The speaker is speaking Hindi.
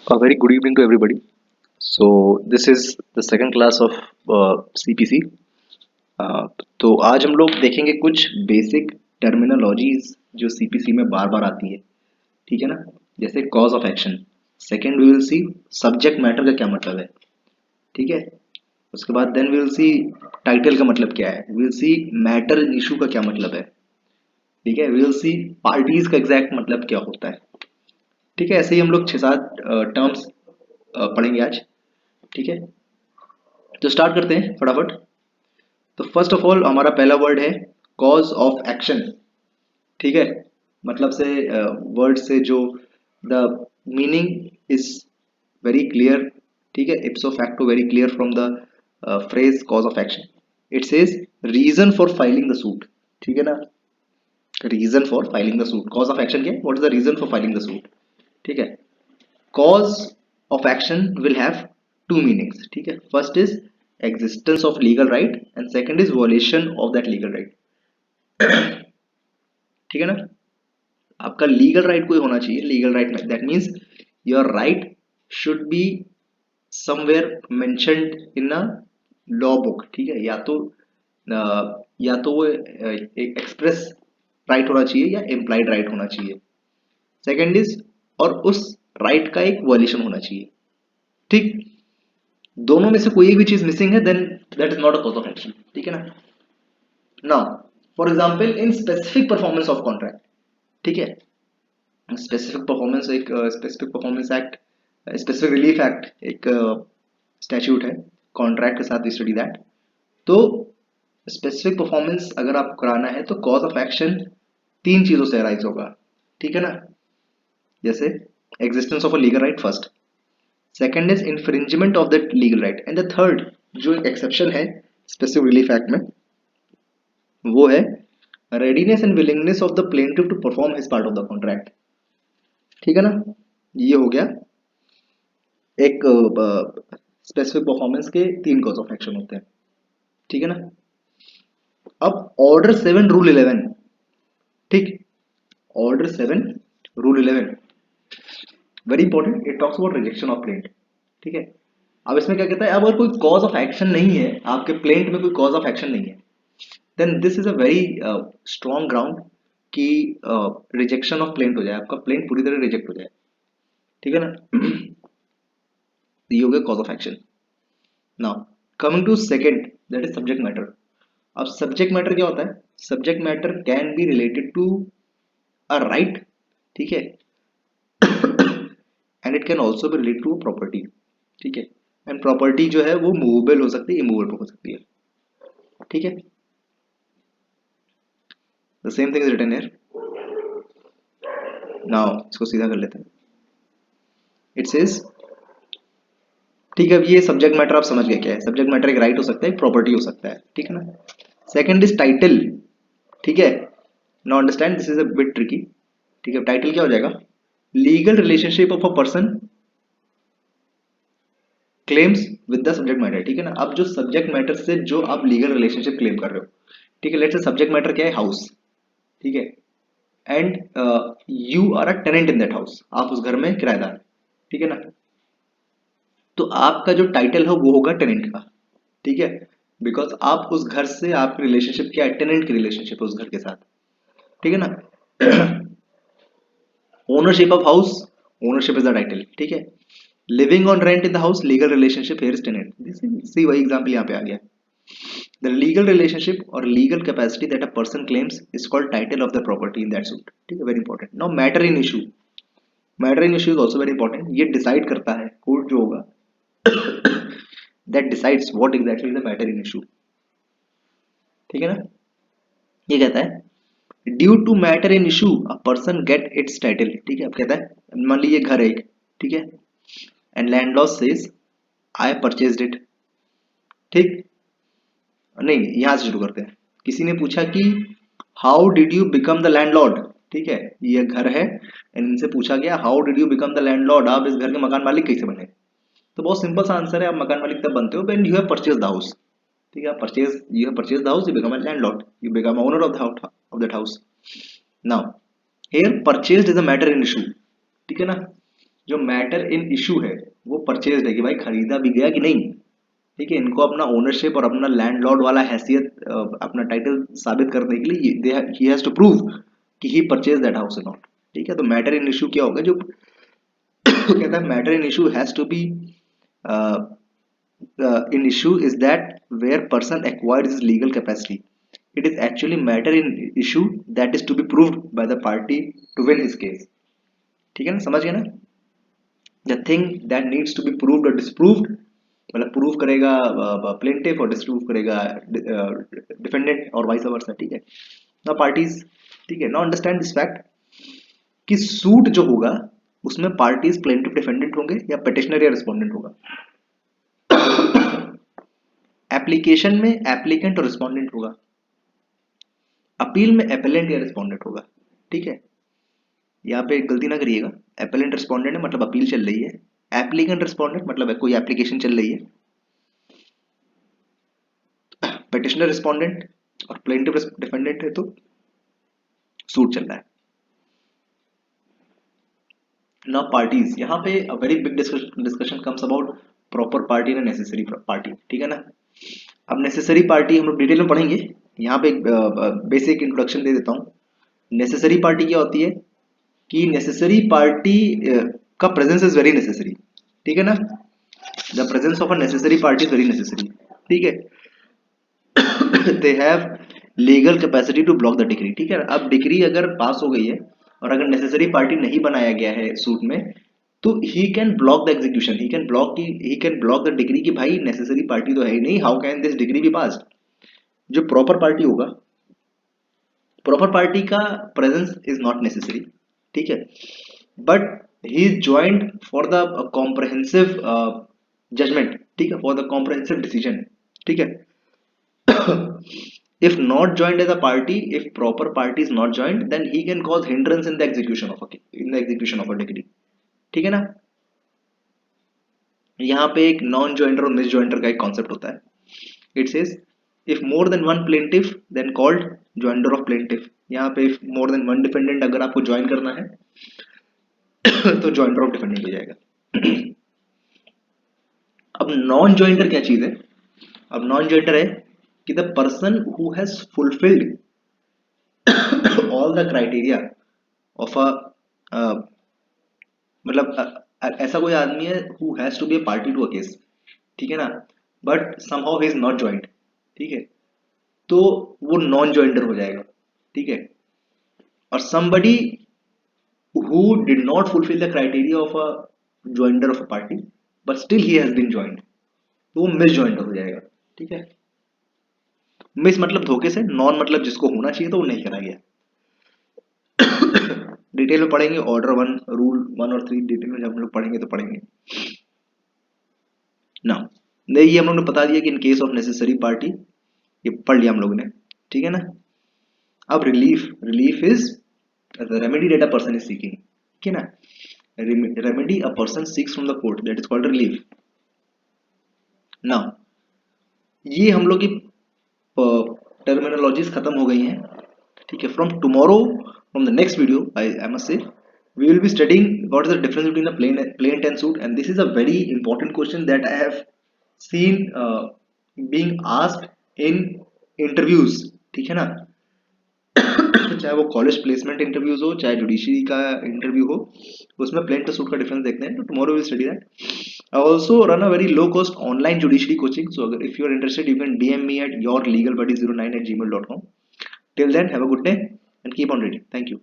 A very good evening to everybody. So this is the second class of CPC. तो आज हम लोग देखेंगे कुछ बेसिक टर्मिनोलॉजीज जो सीपीसी में बार बार आती है, ठीक है ना। जैसे cause of action. Second we will see subject matter का क्या मतलब है, ठीक है। उसके बाद then we will see title का मतलब क्या है, we will see matter issue का क्या मतलब है, ठीक है। वी विल सी पार्टीज का एग्जैक्ट मतलब क्या होता है, ठीक है। ऐसे ही हम लोग 6-7 टर्म्स पढ़ेंगे आज, ठीक है। तो स्टार्ट करते हैं फटाफट। तो फर्स्ट ऑफ ऑल हमारा पहला वर्ड है कॉज ऑफ एक्शन, ठीक है। मतलब से वर्ड से जो the meaning is very clear, ठीक है। Ipso facto very clear from the phrase cause of action. It says reason for filing the suit, ठीक है ना। Reason for filing the suit, cause of action क्या है, what is the reason for filing the suit, ठीक है। cause of action will have two meanings, ठीक है। first is existence of legal right and second is violation of that legal right, ठीक है ना। आपका लीगल राइट कोई होना चाहिए, legal right that means your right should be somewhere mentioned in a law book, ठीक है। या तो वो एक एक्सप्रेस राइट होना चाहिए या इम्प्लाइड राइट होना चाहिए। सेकंड इज और उस राइट का एक वॉल्यूशन होना चाहिए, ठीक। दोनों में से कोई एक भी चीज मिसिंग है then that is not a cause of action, ठीक है ना। Now for example in specific performance of contract, ठीक है। स्पेसिफिक परफॉर्मेंस एक specific performance act, specific relief act एक स्टैट्यूट है, कॉन्ट्रैक्ट के साथ स्टडी दैट। तो स्पेसिफिक परफॉर्मेंस अगर आपको कराना है तो कॉज ऑफ एक्शन तीन चीजों से अराइज होगा, ठीक है ना। जैसे existence of a legal right first, second is infringement of that legal right and the third जो एक एक्सेप्शन है स्पेसिफिक रिलीफ एक्ट में वो है readiness and willingness of the plaintiff to perform his part of the contract, ठीक है ना। ये हो गया एक स्पेसिफिक परफॉर्मेंस के तीन कॉज ऑफ एक्शन होते हैं, ठीक है ना। अब ऑर्डर 7 रूल 11, ठीक। Order 7 rule 11 very important, it talks about rejection of plaint, ठीक है। अब इसमें क्या कहता है, अब अगर कोई कॉज ऑफ एक्शन नहीं है, आपके प्लेंट में कोई कॉज ऑफ एक्शन नहीं है, then this is a very strong ground कि रिजेक्शन ऑफ प्लेंट हो जाए, आपका प्लेंट पूरी तरह रिजेक्ट हो जाए, ठीक है ना। ये हो गया cause of action. Now coming to second that is subject matter. अब सब्जेक्ट मैटर क्या होता है, subject matter can be related to a right, ठीक है, and it can also be related to a property, ठीक है। एंड प्रॉपर्टी जो है वो मूवेबल हो सकती है, इमूवेबल हो सकती है, ठीक है। The same thing is written here. Now इसको सीधा कर लेते हैं। इट सेज, ठीक है। अब ये सब्जेक्ट मैटर आप समझ गए क्या है, सब्जेक्ट मैटर एक राइट हो सकता है, एक प्रॉपर्टी हो सकता है, ठीक है ना। सेकंड इज टाइटल, ठीक है। Now understand this is a bit tricky, ठीक है। टाइटल क्या हो जाएगा, legal relationship of a person claims with the subject matter, ठीक है ना। अब जो सब्जेक्ट मैटर से जो आप लीगल रिलेशनशिप क्लेम कर रहे हो, ठीक है। लेट्स से सब्जेक्ट मैटर क्या है, हाउस, ठीक है। And you are a tenant in that house, आप उस घर में किराएदार, ठीक है ना। तो आपका जो टाइटल है वो होगा टेनेंट का, ठीक है। बिकॉज आप उस घर से, आपकी रिलेशनशिप क्या है, टेनेंट की रिलेशनशिप है उस घर के साथ, ठीक है ना। Ownership of house, ownership is the title, ठीक है। Living on rent in the house, legal relationship here is tenant, see वही एग्जांपल यहाँ पे आ गया। द लीगल रिलेशनशिप और legal capacity that a person claims is called title of the property in that suit, ठीक है। Very important. Now matter in issue, matter in issue is also very important. ये डिसाइड करता है कोर्ट जो होगा, that decides what exactly is the matter in issue, ठीक है ना। ये कहता है due to matter in issue a person get its title, ठीक है। अब कहता है मान लीजिए घर है एक, ठीक है, and landlord says I purchased it, ठीक। नहीं, यहां से शुरू करते हैं। किसी ने पूछा कि how did you become the landlord, ठीक है। ये घर है एंड इनसे पूछा गया how did you become the landlord, आप इस घर के मकान मालिक कैसे बने। तो बहुत सिंपल सा आंसर है, आप मकान मालिक तब बनते हो when you have purchase the house, ठीक है। Purchase, you have purchase the house, you become a landlord, you become owner of that house. Now here purchased is a matter in issue, ठीक है ना। जो मैटर इन इशू है वो परचेज है कि भाई खरीदा भी गया कि नहीं। ठीक है, इनको अपना ओनरशिप और अपना लैंडलॉर्ड वाला हैसियत अपना टाइटल साबित करने के लिए ही हैज टू प्रूव कि ही परचेज दैट हाउस और नॉट। ठीक है, तो मैटर इन इशू क्या होगा, जो कहता है matter in issue has to be in issue is that where person acquired his legal capacity, it is actually matter in issue that is to be proved by the party to win his case। ठीक है ना, समझ गए ना। the thing that needs to be proved or disproved, मतलब प्रूव करेगा प्लेंटिफ और डिस्प्रूव करेगा डिफेंडेंट और वाइस वर्सा। ठीक है ना पार्टीज। ठीक है, नाउ अंडरस्टैंड दिस फैक्ट कि सूट जो होगा उसमें पार्टीज प्लेंटिफ डिफेंडेंट होंगे या पिटिशनर या रिस्पोंडेंट होगा। एप्लीकेशन में एप्लीकेंट और रिस्पोंडेंट होगा, अपील में एपेलेंट या रिस्पोंडेंट होगा। ठीक है, यहाँ पे गलती ना करिएगा, एपेलेंट रिस्पोंडेंट है मतलब अपील चल रही है, एप्लीकेंट रिस्पोंडेंट मतलब है कोई एप्लीकेशन चल रही है, पिटिशनर रिस्पोंडेंट और प्लेंटिफ डिफेंडेंट है तो सूट चल रहा है। नाउ पार्टीज, यहाँ पे a very big discussion comes about proper party and necessary party. ठीक है ना, अब नेसेसरी पार्टी हम लोग डिटेल में पढ़ेंगे, यहाँ पे बेसिक इंट्रोडक्शन दे देता हूँ। नेसेसरी पार्टी क्या होती है कि नेसेसरी पार्टी का प्रेजेंस इज वेरी नेसेसरी। ठीक है ना, the presence of a necessary party is very necessary. ठीक है, they have legal capacity to block the decree. ठीक है, अब डिग्री अगर पास हो गई है और अगर नेसेसरी पार्टी नहीं बनाया गया है सूट में, तो he can block the execution, he can block the decree कि भाई नेसेसरी पार्टी तो है ही नहीं, how can this decree be passed. जो प्रॉपर पार्टी होगा, प्रॉपर पार्टी का प्रेजेंस इज नॉट नेसेसरी। ठीक है, but he is joint for the comprehensive judgement. ठीक है, फॉर द कॉम्प्रहेंसिव डिसीजन। ठीक है, if not joined as a party, if proper party is not joined, then he can cause hindrance in the execution of a decree। ठीक है ना, यहाँ पे एक नॉन ज्वाइंटर और मिस ज्वाइंटर का एक कॉन्सेप्ट होता है। It says if more than one plaintiff then called joinder of plaintiff. यहाँ पे if more than one defendant अगर आपको ज्वाइन करना है तो ज्वाइंटर ऑफ डिफेंडेंट हो जाएगा। अब नॉन ज्वाइंटर क्या चीज है, अब नॉन ज्वाइंटर है कि the person who has fulfilled all the criteria of a मतलब ऐसा कोई आदमी है who has to be a party to a case. ठीक है ना, but somehow he is not joint. ठीक है, तो वो नॉन ज्वाइंटर हो जाएगा। ठीक है, और somebody who did not fulfill the criteria of a joiner of a party but still he has been joined, तो वो मिस ज्वाइंटर हो जाएगा। ठीक है, मिस मतलब धोखे से, नॉन मतलब जिसको होना चाहिए तो वो नहीं करा गया। डिटेल में पढ़ेंगे, ऑर्डर 1, रूल 1 और 3 डिटेल में जब हम लोग पढ़ेंगे तो पढ़ेंगे ना। नहीं, ये हम लोग ने बता दिया कि in case of necessary party, ये पढ़ लिया हम लोगों ने। ठीक है ना, अब relief is the remedy that a person is seeking. ठीक है ना, remedy a person seeks from the court that is called relief. Now ये हम लोग की टर्मिनोलॉजीज खत्म हो गई हैं। ठीक है, from tomorrow, from the next video I must say we will be studying what is the difference between a plain tense suit, and this is a very important question that I have seen being asked in interviews। ठीक है ना, चाहे वो कॉलेज प्लेसमेंट इंटरव्यूज हो चाहे जुडिशरी का इंटरव्यू हो, उसमें प्लेन टू सूट का डिफरेंस देखते हैं। तो tomorrow will study that. I also run a very low cost online judiciary coaching, so अगर if you are interested you can DM me at yourlegalbuddy09@gmail.com। Till then have a good day and keep on reading. Thank you.